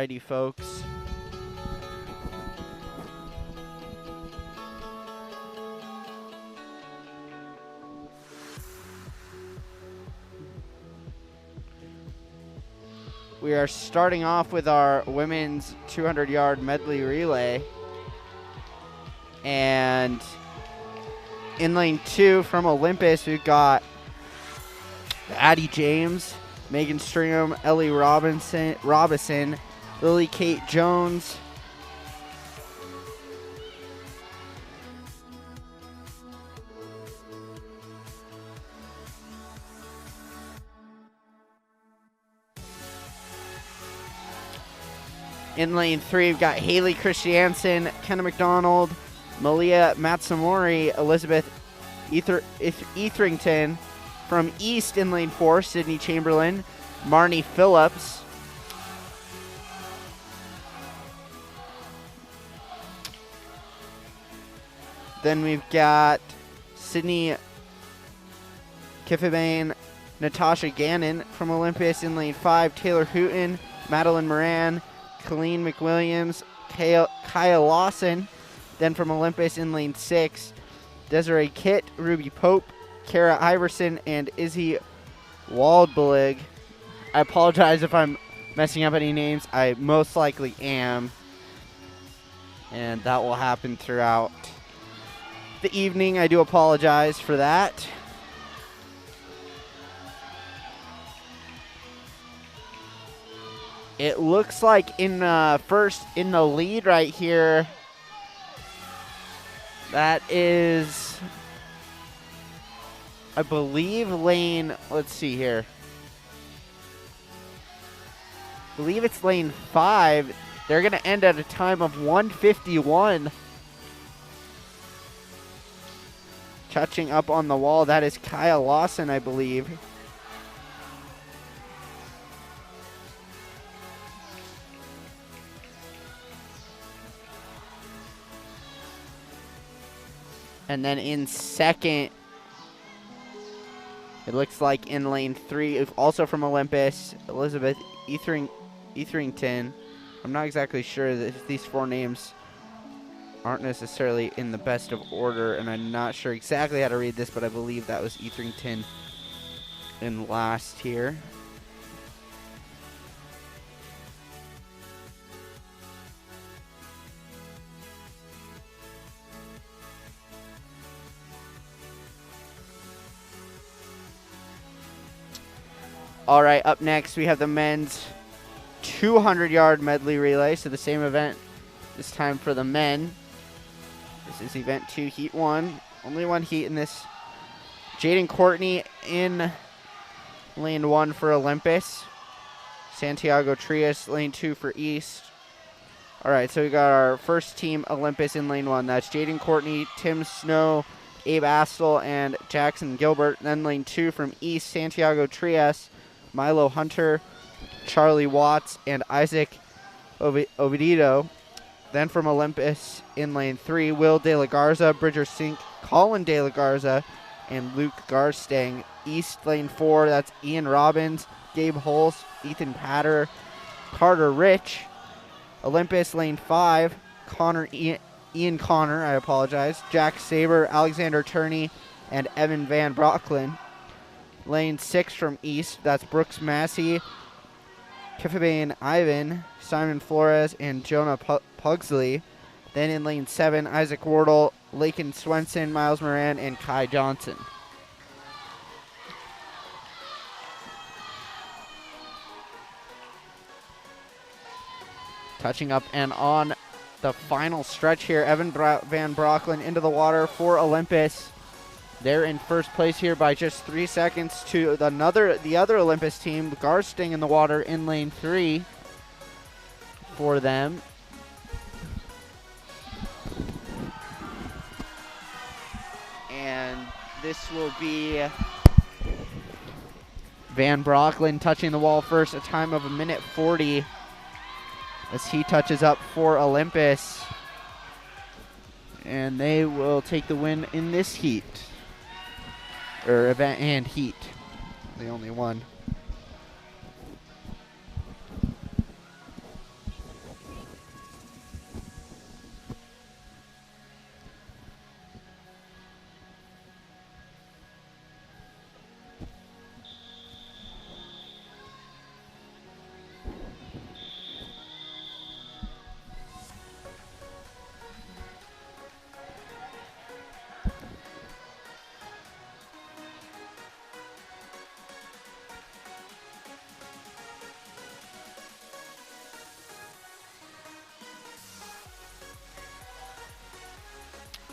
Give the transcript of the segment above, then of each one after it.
Alrighty, folks. We are starting off with our women's 200-yard medley relay. And in lane 2 from Olympus, we've got Addie James, Megan Stringham, Ellie Robinson, Lily Kate Jones, in lane 3, we've got Haley Christiansen, Kenna McDonald, Malia Matsumori, Elizabeth Etherington. From East in lane 4, Sydney Chamberlain, Marnie Phillips. Then we've got Sydney Kiffabane, Natasha Gannon. From Olympus in lane 5, Taylor Hooten, Madeline Moran, Colleen McWilliams, Kaya Lawson. Then from Olympus in lane 6, Desiree Kitt, Ruby Pope, Kara Iverson, and Izzy Waldbelig. I apologize if I'm messing up any names. I most likely am. And that will happen throughout the evening. I do apologize for that. It looks like in first in the lead right here, that is, I believe, lane, let's see here. I believe it's lane 5. They're going to end at a time of 1:51. Touching up on the wall, that is Kaya Lawson, I believe. And then in second, it looks like in lane 3, also from Olympus, Elizabeth Etherington. I'm not exactly sure if these 4 names aren't necessarily in the best of order, and I'm not sure exactly how to read this, but I believe that was Etherington in last here. All right, up next we have the men's 200-yard medley relay. So the same event, this time for the men. This is event 2, heat 1. Only one heat in this. Jaden Courtney in lane 1 for Olympus. Santiago Trias, lane 2 for East. All right, so we got our first team Olympus in lane 1. That's Jaden Courtney, Tim Snow, Abe Astle, and Jackson Gilbert. Then lane 2 from East, Santiago Trias, Milo Hunter, Charlie Watts, and Isaac Ovidido. Then from Olympus in lane 3, Will De La Garza, Bridger Sink, Colin De La Garza, and Luke Garstang. East lane 4, that's Ian Robbins, Gabe Hulse, Ethan Patter, Carter Rich. Olympus lane 5, Ian Connor, Jack Saber, Alexander Turney, and Evan Van Brocklin. Lane 6 from East, that's Brooks Massey, Kiffabane Ivan, Simon Flores, and Jonah Pugsley. Then in lane 7, Isaac Wardle, Lakin Swenson, Miles Moran, and Kai Johnson. Touching up and on the final stretch here, Evan Van Brocklin into the water for Olympus. They're in first place here by just 3 seconds to the other Olympus team. Garsting in the water in lane 3 for them. And this will be Van Brocklin touching the wall first, a time of 1:40 as he touches up for Olympus. And they will take the win in this heat. Or event and heat. The only one.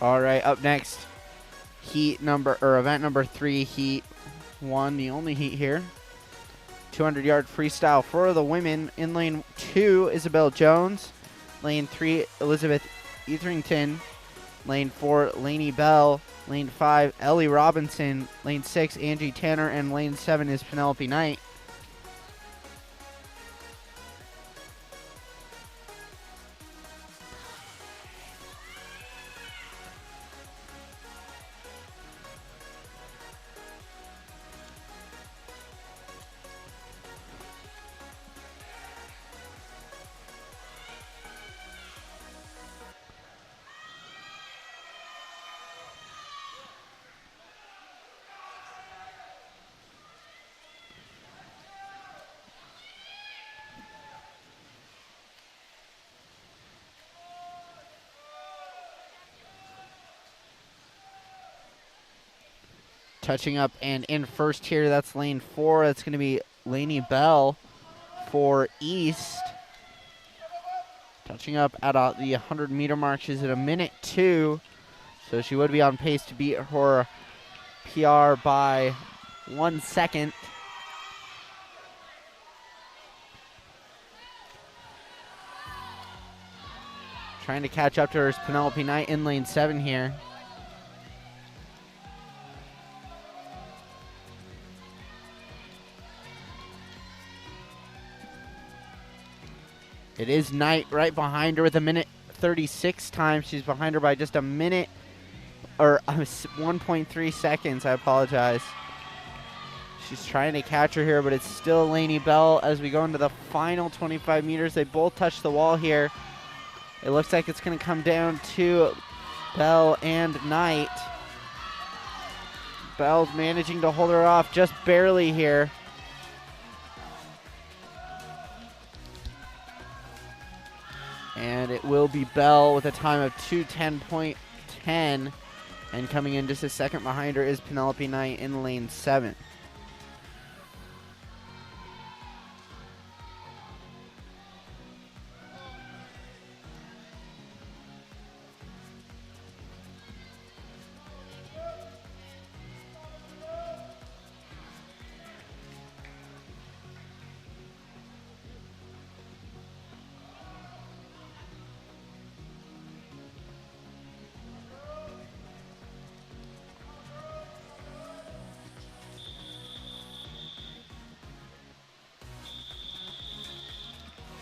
All right, up next, event number 3, heat 1, the only heat here. 200-yard freestyle for the women. In lane 2, Isabel Jones. Lane 3, Elizabeth Etherington. Lane 4, Lainey Bell. Lane 5, Ellie Robinson. Lane 6, Angie Tanner. And lane 7 is Penelope Knight. Touching up and in first here, that's lane 4. That's going to be Lainey Bell for East. Touching up at the 100-meter mark. She's at 1:02, so she would be on pace to beat her PR by 1 second. Trying to catch up to her is Penelope Knight in lane 7 here. It is Knight right behind her with 1:36 time. She's behind her by just a minute, or 1.3 seconds. I apologize. She's trying to catch her here, but it's still Lainey Bell as we go into the final 25 meters. They both touch the wall here. It looks like it's going to come down to Bell and Knight. Bell's managing to hold her off just barely here. And it will be Bell with a time of 2:10.10. And coming in just a second behind her is Penelope Knight in lane 7.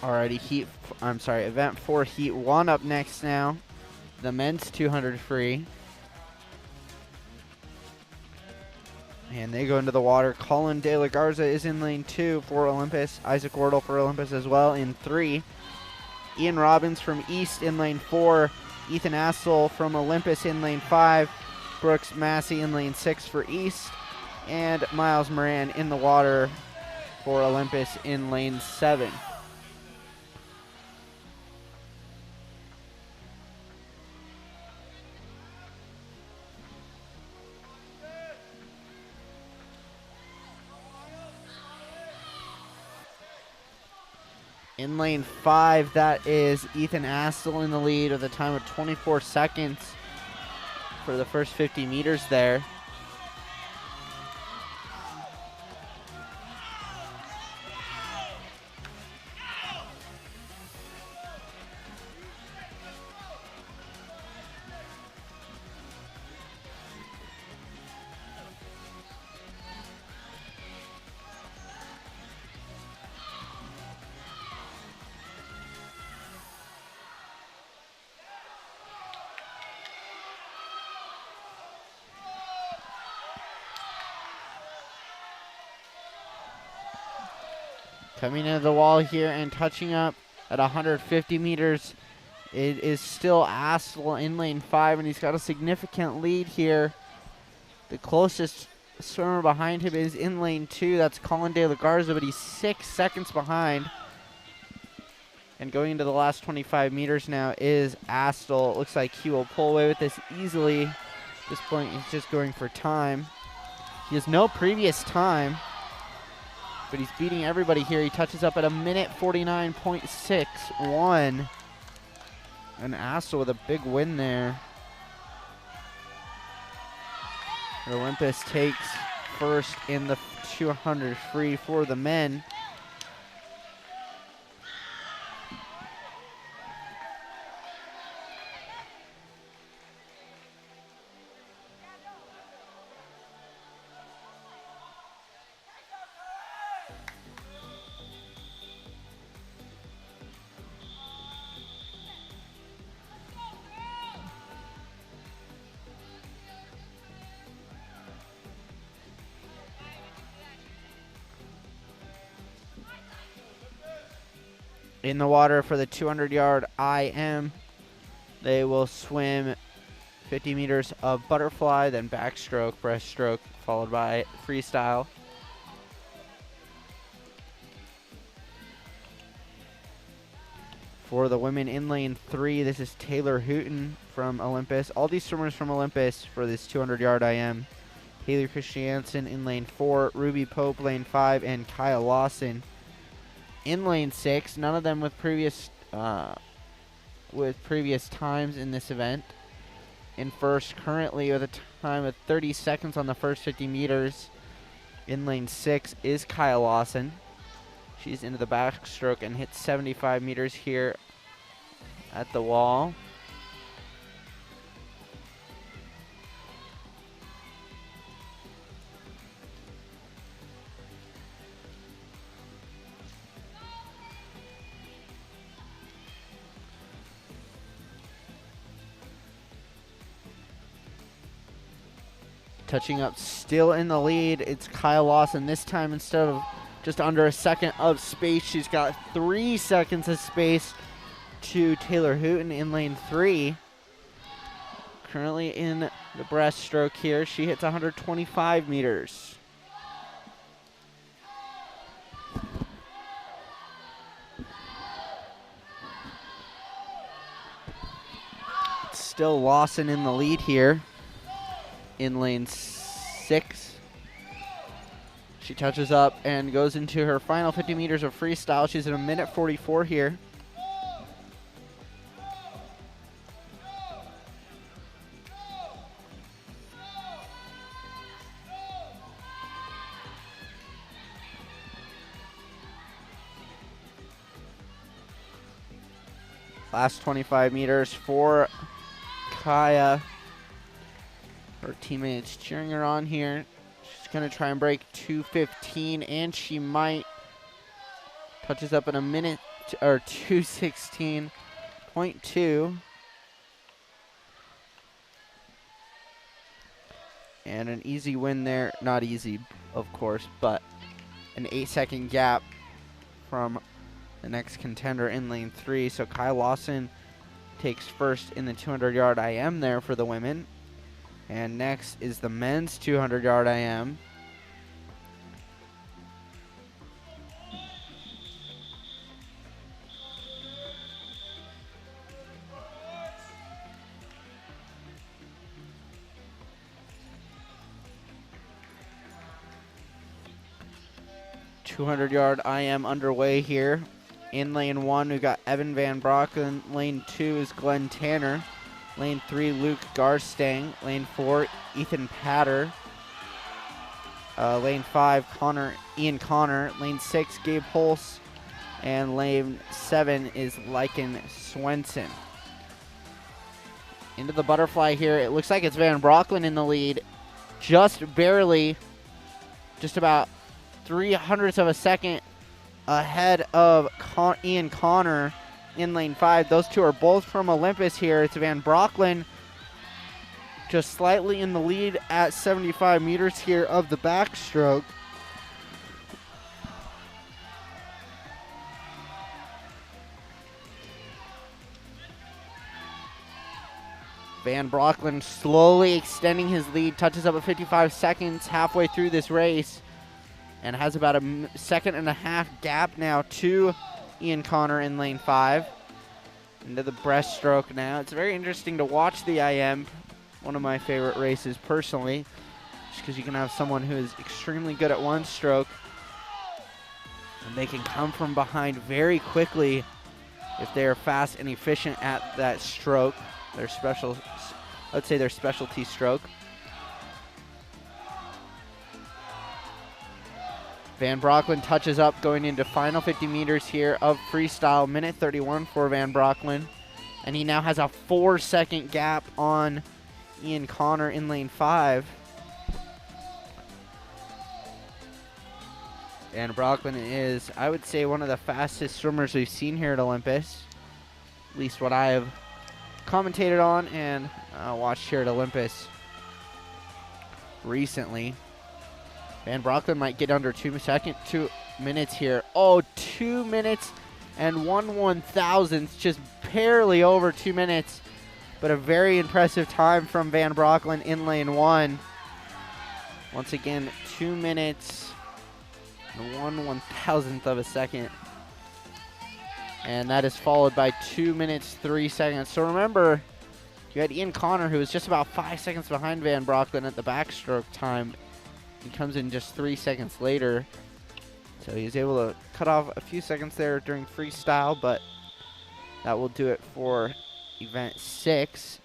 Alrighty, event 4, heat 1 up next now. The men's 200 free. And they go into the water. Colin De La Garza is in lane 2 for Olympus. Isaac Wardle for Olympus as well in 3. Ian Robbins from East in lane 4. Ethan Assel from Olympus in lane 5. Brooks Massey in lane 6 for East. And Miles Moran in the water for Olympus in lane 7. In lane 5, that is Ethan Astle in the lead with a time of 24 seconds for the first 50 meters there. Coming into the wall here and touching up at 150 meters. It is still Astle in lane 5, and he's got a significant lead here. The closest swimmer behind him is in lane 2. That's Colin De La Garza, but he's 6 seconds behind. And going into the last 25 meters now is Astle. It looks like he will pull away with this easily. At this point, he's just going for time. He has no previous time, but he's beating everybody here. He touches up at 1:49.61. And Astle with a big win there. Olympus takes first in the 200 free for the men. In the water for the 200-yard IM, they will swim 50 meters of butterfly, then backstroke, breaststroke, followed by freestyle. For the women in lane 3, this is Taylor Hooten from Olympus. All these swimmers from Olympus for this 200-yard IM. Haley Christiansen in lane 4, Ruby Pope lane 5, and Kaya Lawson in lane 6. None of them with previous times in this event. In first, currently with a time of 30 seconds on the first 50 meters. In lane 6 is Kaya Lawson. She's into the backstroke and hits 75 meters here at the wall. Touching up still in the lead, it's Kyle Lawson. This time, instead of just under a second of space, she's got 3 seconds of space to Taylor Hooten in lane 3. Currently in the breaststroke here, she hits 125 meters. Still Lawson in the lead here. In lane 6. She touches up and goes into her final 50 meters of freestyle. She's at 1:44 here. Last 25 meters for Kaya. Her teammates cheering her on here. She's going to try and break 2:15, and she might. Touches up in a minute, or 2:16.2. And an easy win there. Not easy, of course, but an 8-second gap from the next contender in lane 3. So Kyle Lawson takes first in the 200-yard IM there for the women. And next is the men's 200-yard IM. $200-yard IM underway here. In lane 1, we've got Evan Van Brocken. Lane 2 is Glenn Tanner. Lane 3, Luke Garstang. Lane 4, Ethan Patter. Lane 5, Ian Connor. Lane 6, Gabe Holz. And lane 7 is Lycan Swenson. Into the butterfly here. It looks like it's Van Brocken in the lead. Just barely, just about 0.03 of a second ahead of Ian Connor in lane 5. Those two are both from Olympus here. It's Van Brocken just slightly in the lead at 75 meters here of the backstroke. Van Brocken slowly extending his lead, touches up at 55 seconds halfway through this race, and has about a 1.5 second gap now to Ian Connor in lane 5. Into the breaststroke now. It's very interesting to watch the IM. One of my favorite races personally, just because you can have someone who is extremely good at one stroke, and they can come from behind very quickly if they are fast and efficient at that stroke. Their specialty stroke. Van Brocklin touches up going into final 50 meters here of freestyle. Minute 31 for Van Brocklin. And he now has a 4-second gap on Ian Connor in lane 5. Van Brocklin is, I would say, one of the fastest swimmers we've seen here at Olympus. At least what I have commentated on and watched here at Olympus recently. Van Brocklin might get under 2 minutes here. Oh, 2 minutes and 1/1000, just barely over 2 minutes. But a very impressive time from Van Brocklin in lane 1. Once again, 2 minutes and 1/1000th of a second. And that is followed by 2 minutes, 3 seconds. So remember, you had Ian Connor, who was just about 5 seconds behind Van Brocklin at the backstroke time. He comes in just 3 seconds later. So he's able to cut off a few seconds there during freestyle, but that will do it for event 6.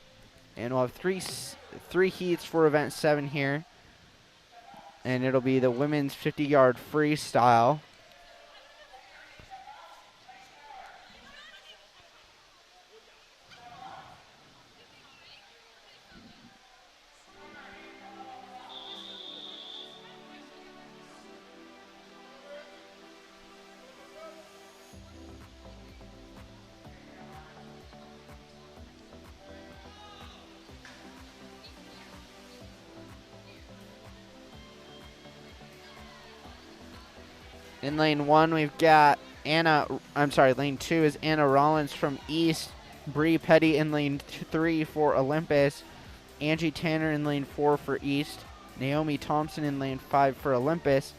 And we'll have three heats for event 7 here. And it'll be the women's 50-yard freestyle. In lane 1, we've got lane 2 is Anna Rollins from East. Bree Petty in lane 3 for Olympus. Angie Tanner in lane 4 for East. Naomi Thompson in lane 5 for Olympus.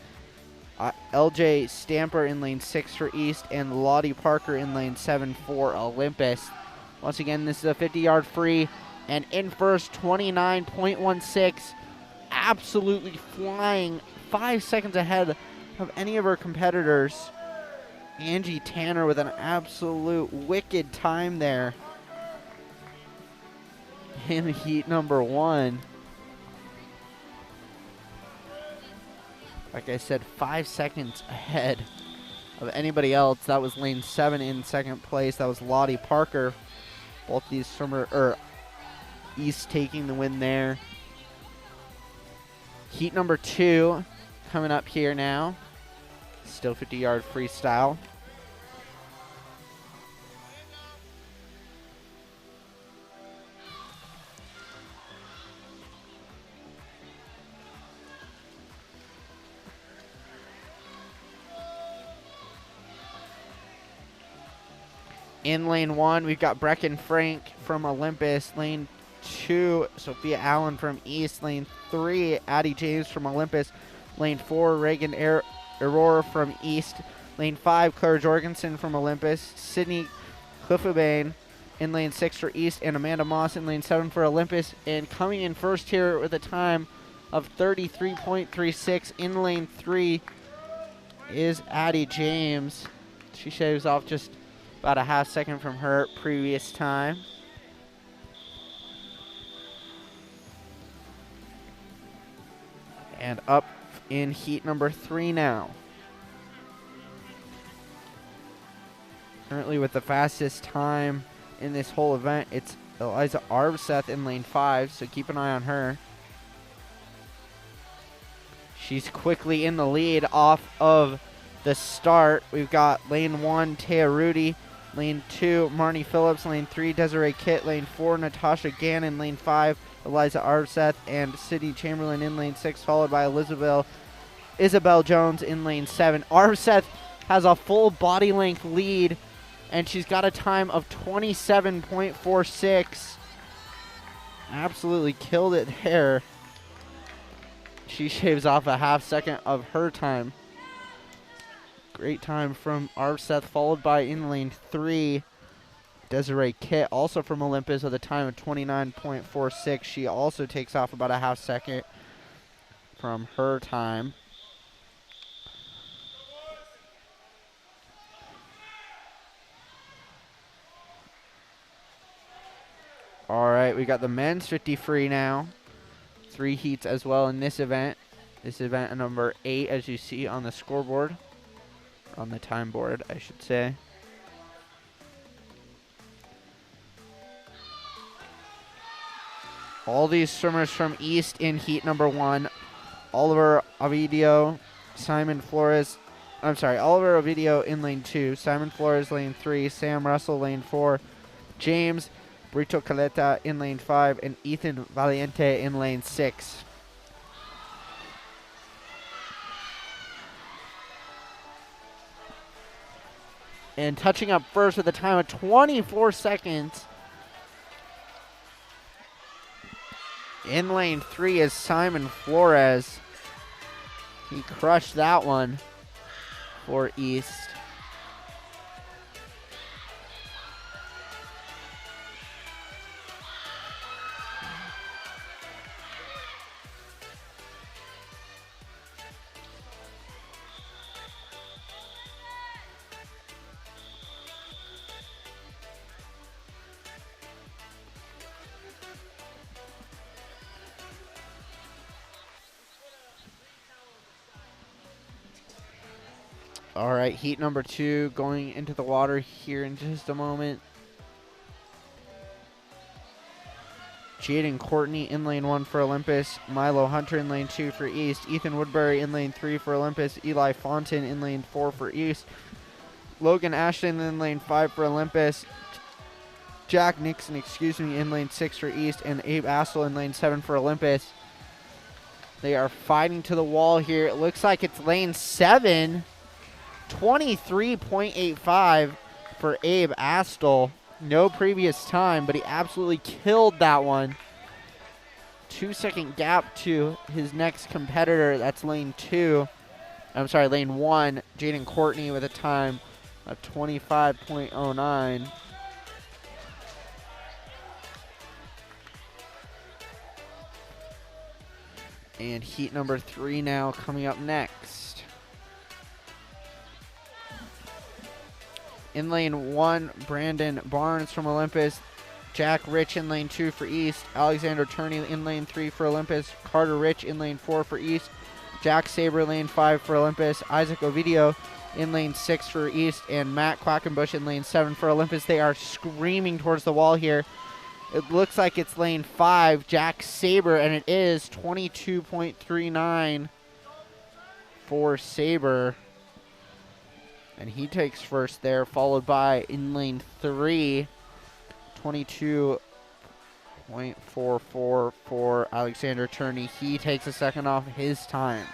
LJ Stamper in lane 6 for East. And Lottie Parker in lane 7 for Olympus. Once again, this is a 50-yard free. And in first, 29.16. Absolutely flying, 5 seconds ahead of any of her competitors. Angie Tanner with an absolute wicked time there in heat number 1. Like I said, 5 seconds ahead of anybody else. That was lane 7 in second place. That was Lottie Parker. Both these East taking the win there. Heat number 2 coming up here now. Still 50-yard freestyle. In lane 1, we've got Brecken Frank from Olympus. Lane 2, Sophia Allen from East. Lane 3, Addie James from Olympus. Lane 4, Reagan Aurora from East. Lane 5, Claire Jorgensen from Olympus. Sydney Cliffebane in lane 6 for East. And Amanda Moss in lane 7 for Olympus. And coming in first here with a time of 33.36 in lane 3 is Addie James. She shaves off just about a half second from her previous time. And up in heat number 3 now. Currently with the fastest time in this whole event, it's Eliza Arbseth in lane 5, so keep an eye on her. She's quickly in the lead off of the start. We've got lane 1, Taya Rudy. Lane 2, Marnie Phillips. Lane 3, Desiree Kitt. Lane 4, Natasha Gannon. Lane 5, Eliza Arbseth and Sydney Chamberlain in lane 6, followed by Isabel Jones in lane 7. Arbseth has a full body length lead, and she's got a time of 27.46. Absolutely killed it there. She shaves off a half second of her time. Great time from Arbseth, followed by in lane 3, Desiree Kitt, also from Olympus, with a time of 29.46. She also takes off about a half second from her time. All right, we got the men's 50 free now. 3 heats as well in this event. This is event number 8, as you see on the scoreboard. On the time board, I should say. All these swimmers from East in heat number 1. Oliver Ovidio, Simon Flores. I'm sorry, Oliver Ovidio in lane 2. Simon Flores lane 3. Sam Russell lane 4. James Brito Caleta in lane 5. And Ethan Valiente in lane 6. And touching up first with a time of 24 seconds. In lane 3 is Simon Flores. He crushed that one for East. All right, heat number 2 going into the water here in just a moment. Jaden Courtney in lane 1 for Olympus. Milo Hunter in lane 2 for East. Ethan Woodbury in lane 3 for Olympus. Eli Fonten in lane 4 for East. Logan Ashton in lane 5 for Olympus. Jack Nixon, in lane 6 for East. And Abe Assel in lane 7 for Olympus. They are fighting to the wall here. It looks like it's lane 7. 23.85 for Abe Astle. No previous time, but he absolutely killed that one. 2-second gap to his next competitor. That's lane 2. I'm sorry, lane 1. Jaden Courtney with a time of 25.09. And heat number 3 now coming up next. In lane 1, Brandon Barnes from Olympus. Jack Rich in lane 2 for East. Alexander Turney in lane 3 for Olympus. Carter Rich in lane 4 for East. Jack Saber lane 5 for Olympus. Isaac Ovidio in lane 6 for East. And Matt Quackenbush in lane 7 for Olympus. They are screaming towards the wall here. It looks like it's lane 5, Jack Saber, and it is 22.39 for Saber. And he takes first there, followed by in lane 3, 22.44 for Alexander Turney. He takes a second off his time.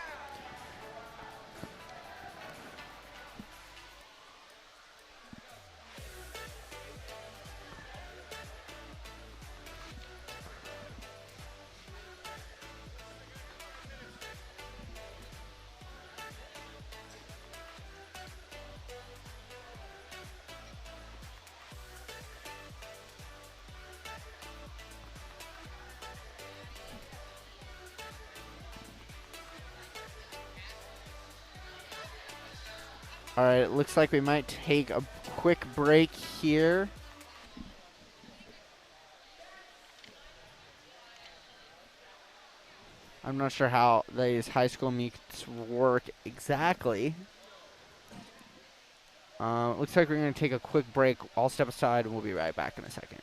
All right, it looks like we might take a quick break here. I'm not sure how these high school meets work exactly. Looks like we're going to take a quick break. I'll step aside and we'll be right back in a second.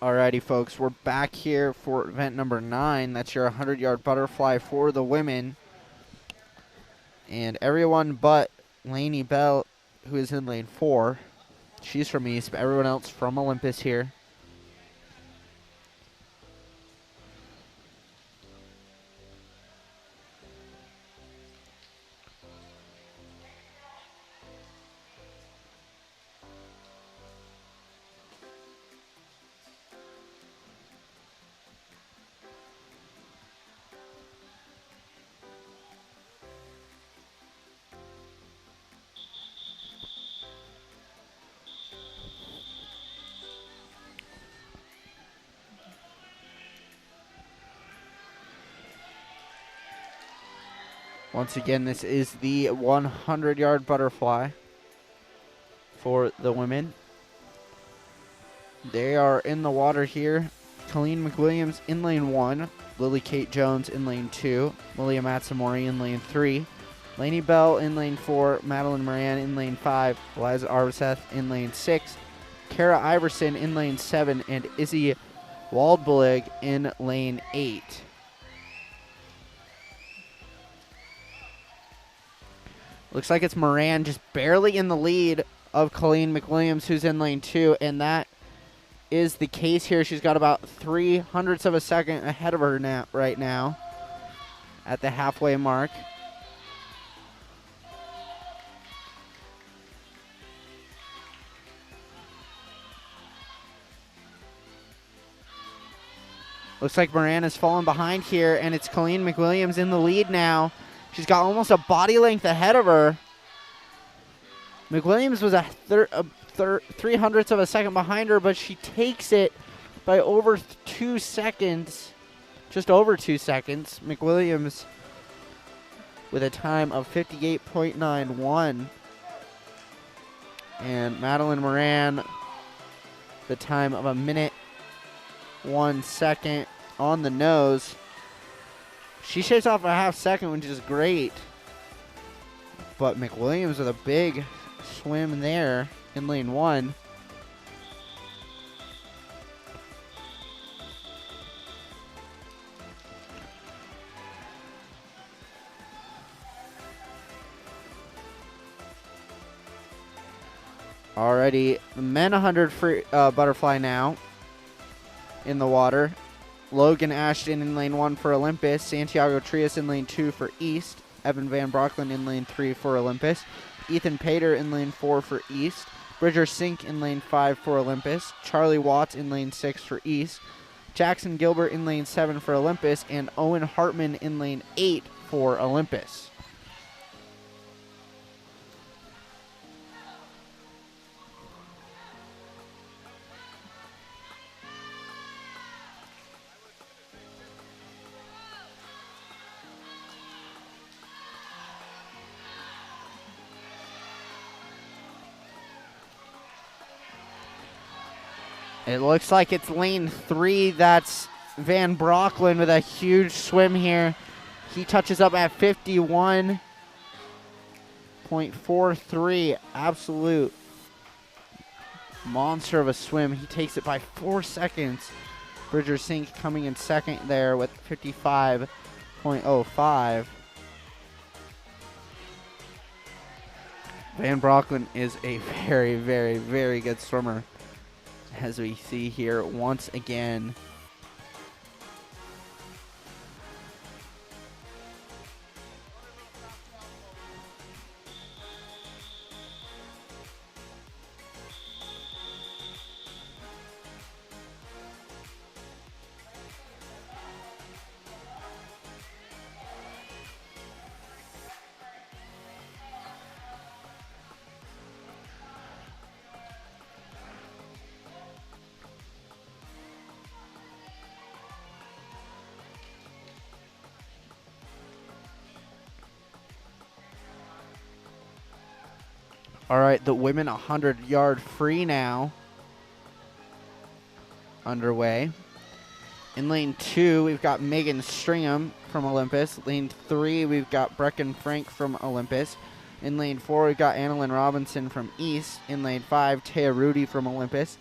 Alrighty, folks, we're back here for event number 9. That's your 100-yard butterfly for the women. And everyone but Lainey Bell, who is in lane 4. She's from East, but everyone else from Olympus here. Once again, this is the 100-yard butterfly for the women. They are in the water here. Colleen McWilliams in lane 1. Lily Kate Jones in lane 2. Malia Matsamori in lane 3. Lainey Bell in lane 4. Madeline Moran in lane 5. Eliza Arbeseth in lane 6. Kara Iverson in lane 7. And Izzy Waldbelig in lane 8. Looks like it's Moran just barely in the lead of Colleen McWilliams, who's in lane 2, and that is the case here. She's got about 0.03 of a second ahead of her right now at the halfway mark. Looks like Moran has fallen behind here, and it's Colleen McWilliams in the lead now. She's got almost a body length ahead of her. McWilliams was a 0.03 of a second behind her, but she takes it by over 2 seconds. Just over 2 seconds. McWilliams with a time of 58.91. And Madeline Moran, the time of 1 second on the nose. She shaves off a half second, which is great. But McWilliams with a big swim there in lane 1. Already, men 100 free butterfly now in the water. Logan Ashton in lane 1 for Olympus. Santiago Trias in lane 2 for East. Evan Van Brocklin in lane 3 for Olympus. Ethan Pater in lane 4 for East. Bridger Sink in lane 5 for Olympus. Charlie Watts in lane 6 for East. Jackson Gilbert in lane 7 for Olympus. And Owen Hartman in lane 8 for Olympus. It looks like it's lane 3. That's Van Brocklin with a huge swim here. He touches up at 51.43. Absolute monster of a swim. He takes it by 4 seconds. Bridger Sink coming in second there with 55.05. Van Brocklin is a very, very, very good swimmer, as we see here once again. All right, the women 100-yard free now underway. In lane 2, we've got Megan Stringham from Olympus. Lane 3, we've got Brecken Frank from Olympus. In lane 4, we've got Annalyn Robinson from East. In lane 5, Taya Rudy from Olympus.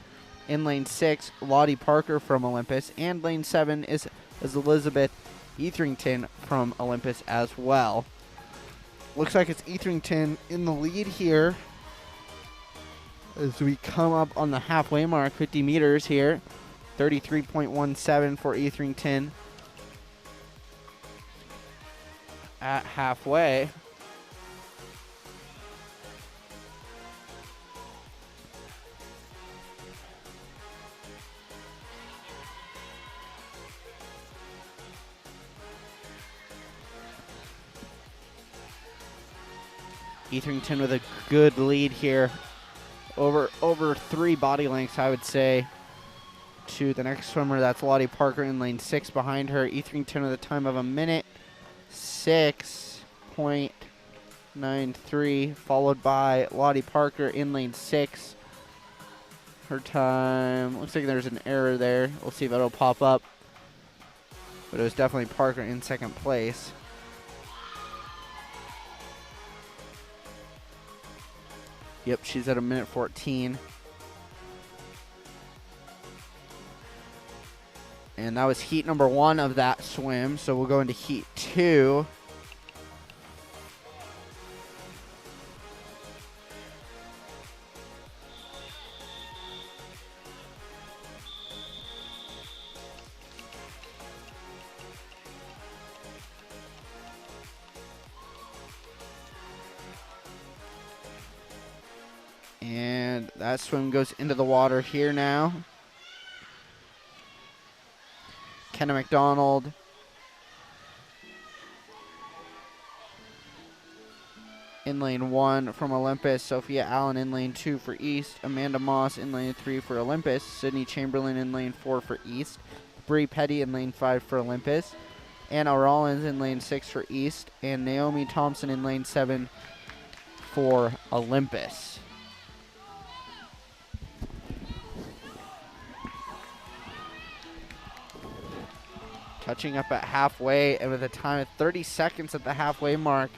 In lane 6, Lottie Parker from Olympus. And lane 7 is Elizabeth Etherington from Olympus as well. Looks like it's Etherington in the lead here as we come up on the halfway mark, 50 meters here. 33.17 for Etherington at halfway. Etherington with a good lead here. Over 3 body lengths, I would say, to the next swimmer. That's Lottie Parker in lane 6 behind her. Etherington with a time of 1:06.93, followed by Lottie Parker in lane 6. Her time, looks like there's an error there. We'll see if it'll pop up. But it was definitely Parker in second place. Yep, she's at 1:14. And that was heat number 1 of that swim. So we'll go into heat 2. And that swim goes into the water here now. Kenna McDonald in lane 1 from Olympus. Sophia Allen in lane 2 for East. Amanda Moss in lane 3 for Olympus. Sydney Chamberlain in lane 4 for East. Bree Petty in lane 5 for Olympus. Anna Rollins in lane 6 for East. And Naomi Thompson in lane 7 for Olympus. Touching up at halfway, and with a time of 30 seconds at the halfway mark.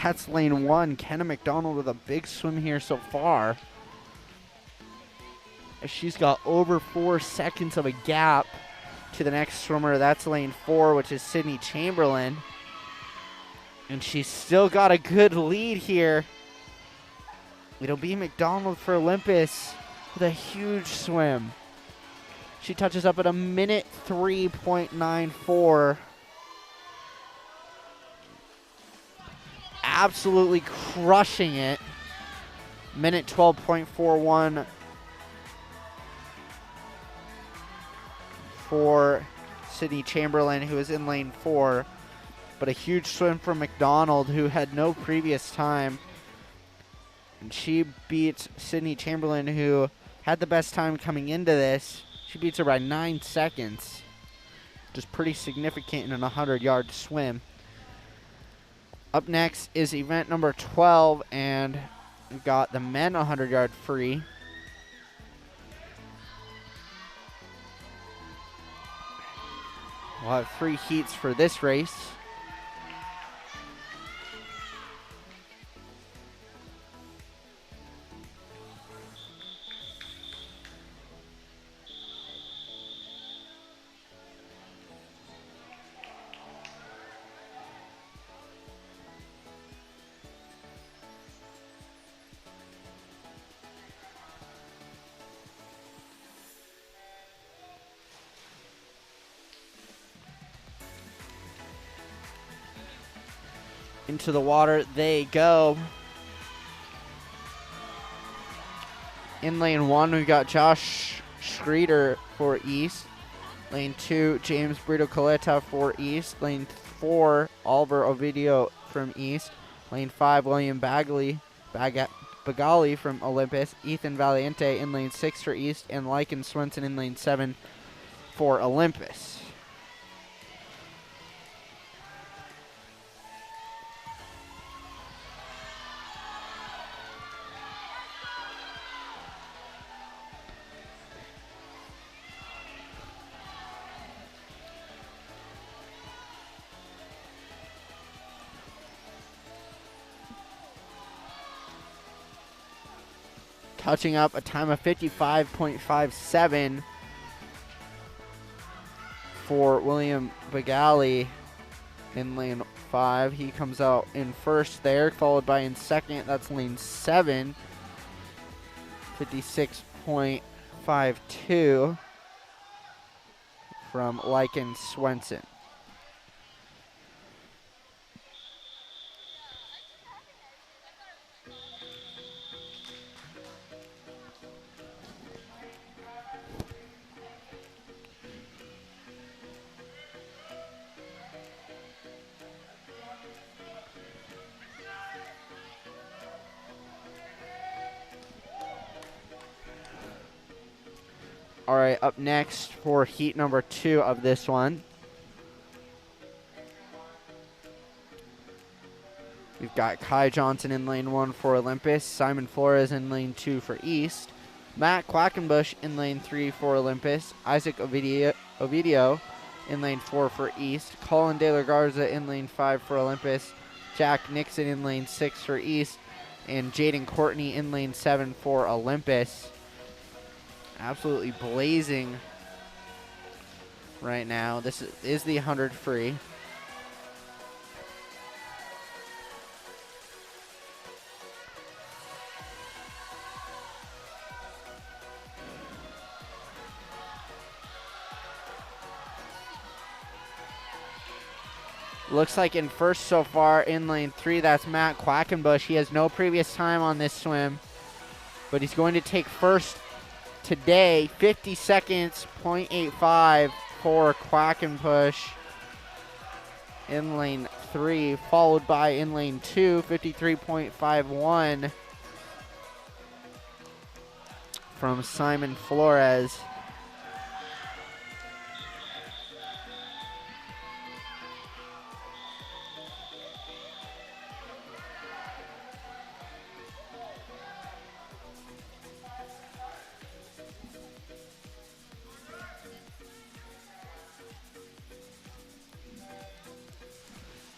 That's lane 1. Kenna McDonald with a big swim here so far. She's got over 4 seconds of a gap to the next swimmer. That's lane 4, which is Sydney Chamberlain. And she's still got a good lead here. It'll be McDonald for Olympus with a huge swim. She touches up at 1:03.94. Absolutely crushing it. 1:12.41 for Sydney Chamberlain, who is in lane 4. But a huge swim from McDonald, who had no previous time. And she beats Sydney Chamberlain, who had the best time coming into this. She beats her by 9 seconds, which is pretty significant in an 100-yard swim. Up next is event number 12, and we've got the men 100-yard free. We'll have 3 heats for this race. Into the water they go. In lane 1, we've got Josh Schreeder for East. Lane 2, James Brito Coletta for East. Lane 4, Oliver Ovidio from East. Lane 5, William Bagali from Olympus. Ethan Valiente in lane 6 for East. And Lycan Swenson in lane 7 for Olympus. touching up a time of 55.57 for William Bagali in lane 5. He comes out in first there, followed by in second. That's lane 7. 56.52 from Lycan Swenson. All right, up next for heat number 2 of this one, we've got Kai Johnson in lane 1 for Olympus, Simon Flores in lane 2 for East, Matt Quackenbush in lane 3 for Olympus, Isaac Ovidio in lane 4 for East, Colin De La Garza in lane 5 for Olympus, Jack Nixon in lane 6 for East, and Jaden Courtney in lane 7 for Olympus. Absolutely blazing right now. This is the 100 free. Looks like in first so far in lane 3, that's Matt Quackenbush. He has no previous time on this swim, but he's going to take first today. 50 seconds, 0.85 for Quackenbush in lane 3, followed by in lane 2, 53.51 from Simon Flores.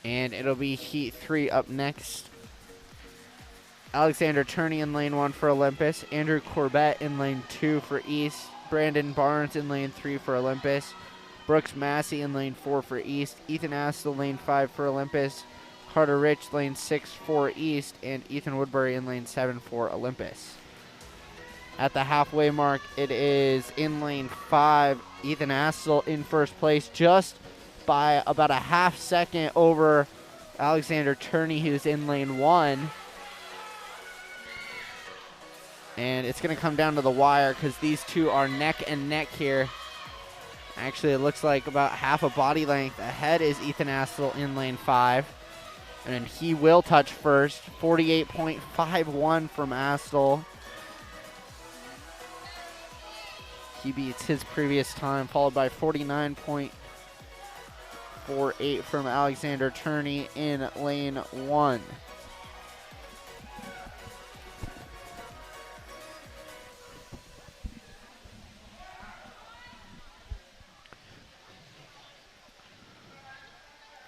And it'll be heat 3 up next. Alexander Turney in lane 1 for Olympus. Andrew Corbett in lane 2 for East. Brandon Barnes in lane 3 for Olympus. Brooks Massey in lane 4 for East. Ethan Astle lane 5 for Olympus. Carter Rich lane 6 for East. And Ethan Woodbury in lane 7 for Olympus. At the halfway mark, it is in lane 5. Ethan Astle in first place, just by about a half second over Alexander Turney, who's in lane 1. And it's going to come down to the wire because these two are neck and neck here. Actually, it looks like about half a body length ahead is Ethan Astle in lane 5. And he will touch first. 48.51 from Astle. He beats his previous time, followed by 49.48 from Alexander Turney in lane 1.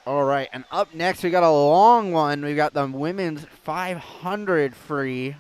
All right, and up next we got a long one. We got the women's 500 free.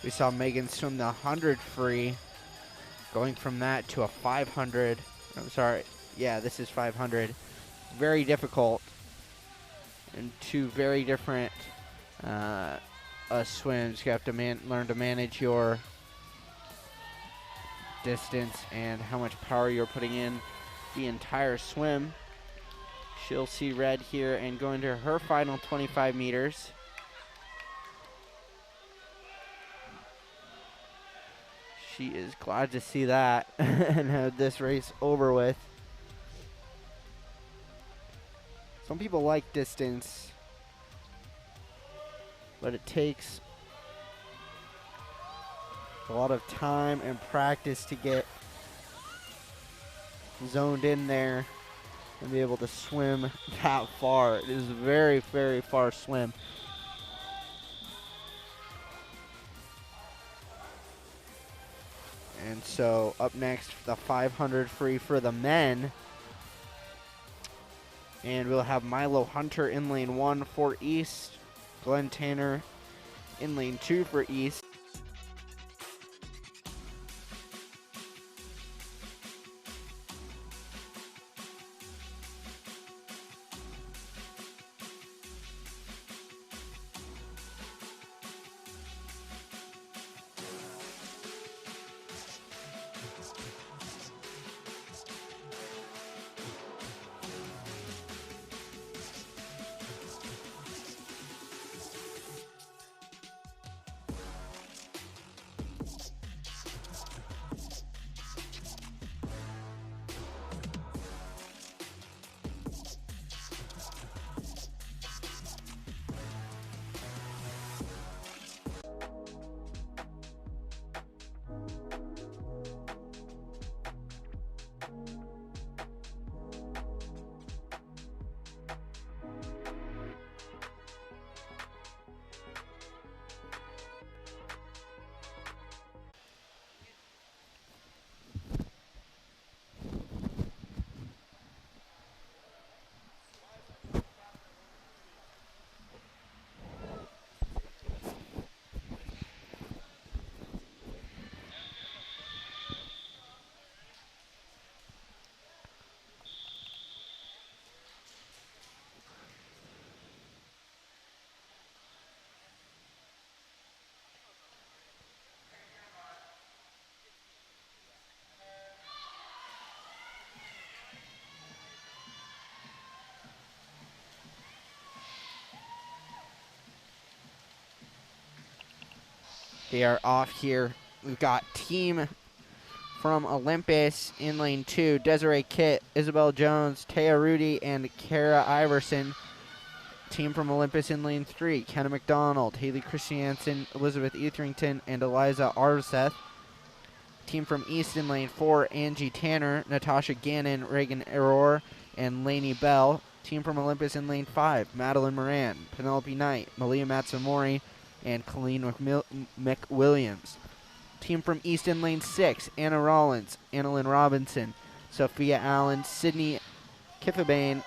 We saw Megan swim the 100 free, going from that to a 500. I'm sorry. Yeah, this is 500. Very difficult, and two very different swims. You have to learn to manage your distance and how much power you're putting in the entire swim. She'll see red here and go into her final 25 meters. She is glad to see that and have this race over with. Some people like distance, but it takes a lot of time and practice to get zoned in there and be able to swim that far. It is a very, very far swim. And so up next, the 500 free for the men. And we'll have Milo Hunter in lane 1 for East, Glenn Tanner in lane 2 for East. They are off here. We've got team from Olympus in lane 2, Desiree Kitt, Isabel Jones, Taya Rudy, and Kara Iverson. Team from Olympus in lane 3, Kenna McDonald, Haley Christiansen, Elizabeth Etherington, and Eliza Arseth. Team from East in lane 4, Angie Tanner, Natasha Gannon, Reagan Error, and Lainey Bell. Team from Olympus in lane 5, Madeline Moran, Penelope Knight, Malia Matsumori, and Colleen McWilliams. Team from East in lane 6, Anna Rollins, Annalyn Robinson, Sophia Allen, Sydney Kiffabane.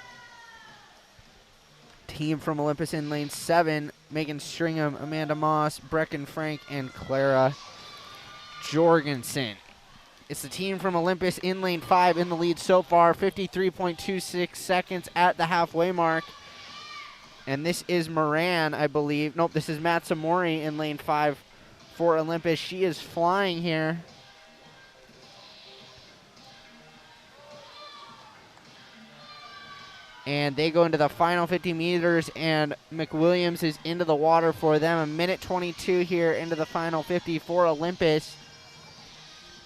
Team from Olympus in lane 7, Megan Stringham, Amanda Moss, Brecken Frank, and Clara Jorgensen. It's the team from Olympus in lane 5 in the lead so far, 53.26 seconds at the halfway mark. And this is Moran, I believe. Nope, this is Matsumori in lane 5 for Olympus. She is flying here. And they go into the final 50 meters, and McWilliams is into the water for them. A minute 22 here into the final 50 for Olympus.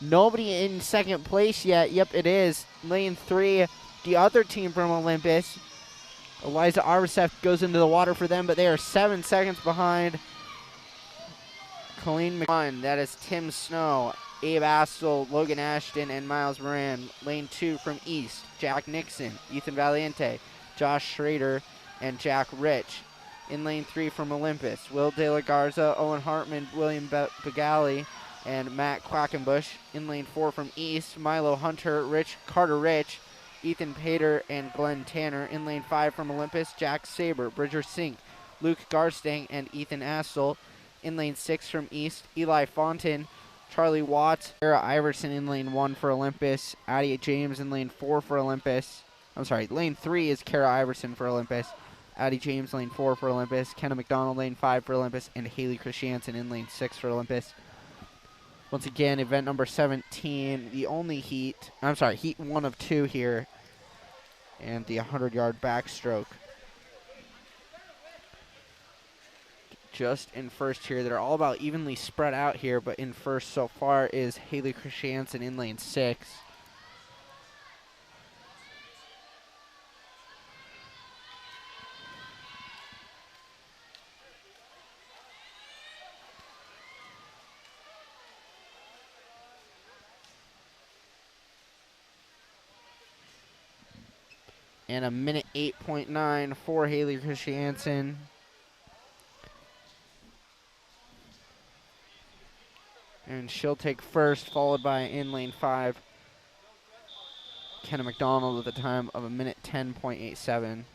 Nobody in second place yet. Yep, it is. Lane 3, the other team from Olympus. Eliza Arvesef goes into the water for them, but they are 7 seconds behind Colleen McMahon. That is Tim Snow, Abe Astle, Logan Ashton, and Miles Moran. Lane 2 from East, Jack Nixon, Ethan Valiente, Josh Schrader, and Jack Rich. In lane 3 from Olympus, Will De La Garza, Owen Hartman, William Begali, and Matt Quackenbush. In lane 4 from East, Milo Hunter, Carter Rich, Ethan Pater, and Glenn Tanner. In lane 5 from Olympus, Jack Saber, Bridger Sink, Luke Garstang, and Ethan Astle. In lane 6 from East, Eli Fontaine, Charlie Watts, Sarah Iverson in lane 1 for Olympus, Addie James in lane 4 for Olympus. I'm sorry, lane 3 is Kara Iverson for Olympus, Addie James lane 4 for Olympus, Kenna McDonald lane 5 for Olympus, and Haley Christiansen in lane 6 for Olympus. Once again, event number 17, the only heat, heat 1 of 2 here, and the 100-yard backstroke. Just in first here. They're all about evenly spread out here, but in first so far is Haley Christiansen in lane 6. And a minute 8.9 for Haley Christiansen. And she'll take first, followed by in lane 5, Kenna McDonald with a time of a minute 10.87.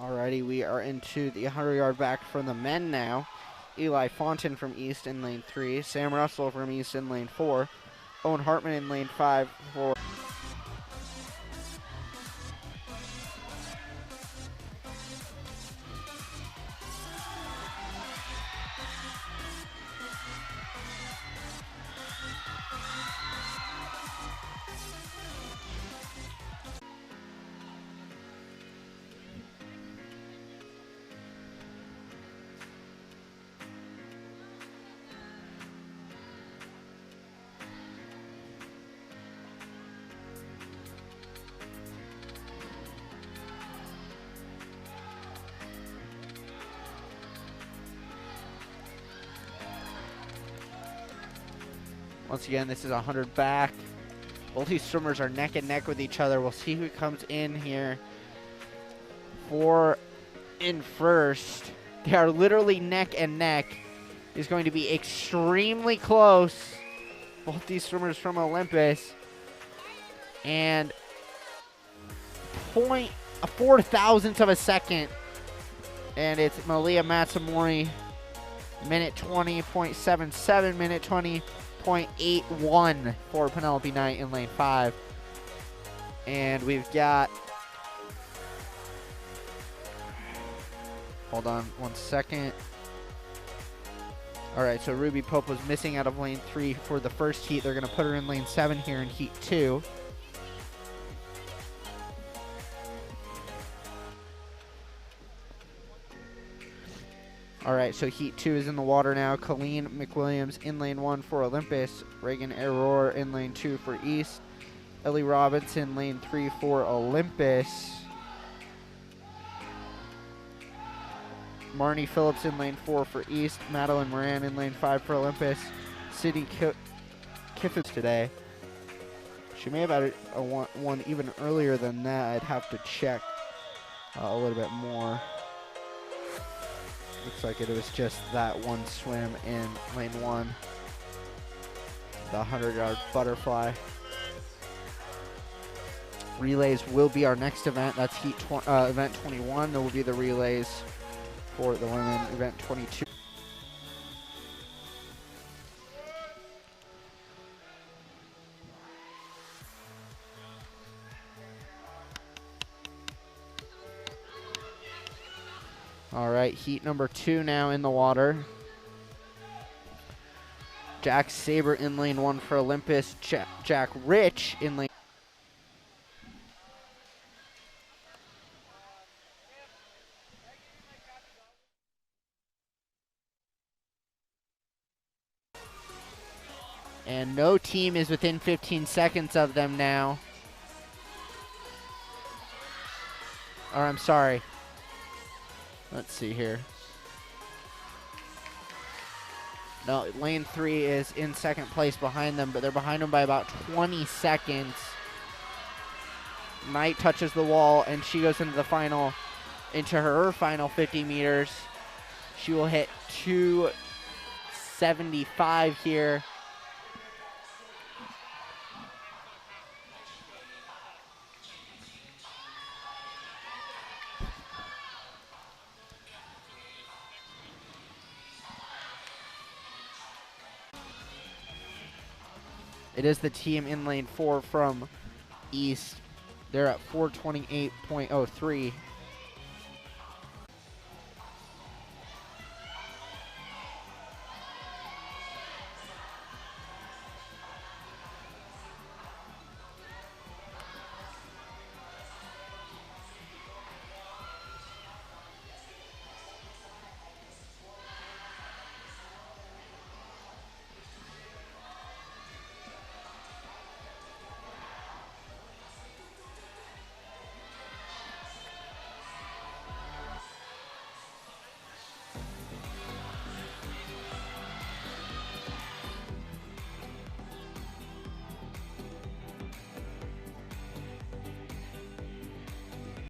Alrighty, we are into the 100-yard back from the men now. Eli Fontaine from East in lane 3. Sam Russell from East in lane 4. Owen Hartman in lane 5 for... Once again, this is 100 back. Both these swimmers are neck and neck with each other. We'll see who comes in here for in first. They are literally neck and neck. It's going to be extremely close. Both these swimmers from Olympus. And 0.4 thousandths of a second. And it's Malia Matsamori, minute 20.77, minute 20.81 for Penelope Knight in lane 5. And we've got, hold on one second. All right, so Ruby Pope was missing out of lane 3 for the first heat. They're going to put her in lane 7 here in heat 2. All right, so heat 2 is in the water now. Colleen McWilliams in lane 1 for Olympus. Reagan Aurora in lane 2 for East. Ellie Robinson lane 3 for Olympus. Marnie Phillips in lane 4 for East. Madeline Moran in lane 5 for Olympus. Sydney Kiffin today. She may have had a one even earlier than that. I'd have to check a little bit more. Looks like it was just that one swim in lane 1. The 100-yard butterfly. Relays will be our next event. That's event 21. There will be the relays for the women, event 22. All right, heat number 2 now in the water. Jack Saber in lane 1 for Olympus. Jack Rich in lane. And no team is within 15 seconds of them now. Or I'm sorry. Let's see here. No, lane 3 is in second place behind them, but they're behind them by about 20 seconds. Knight touches the wall, and she goes into her final 50 meters. She will hit 275 here. It is the team in lane 4 from East. They're at 428.03.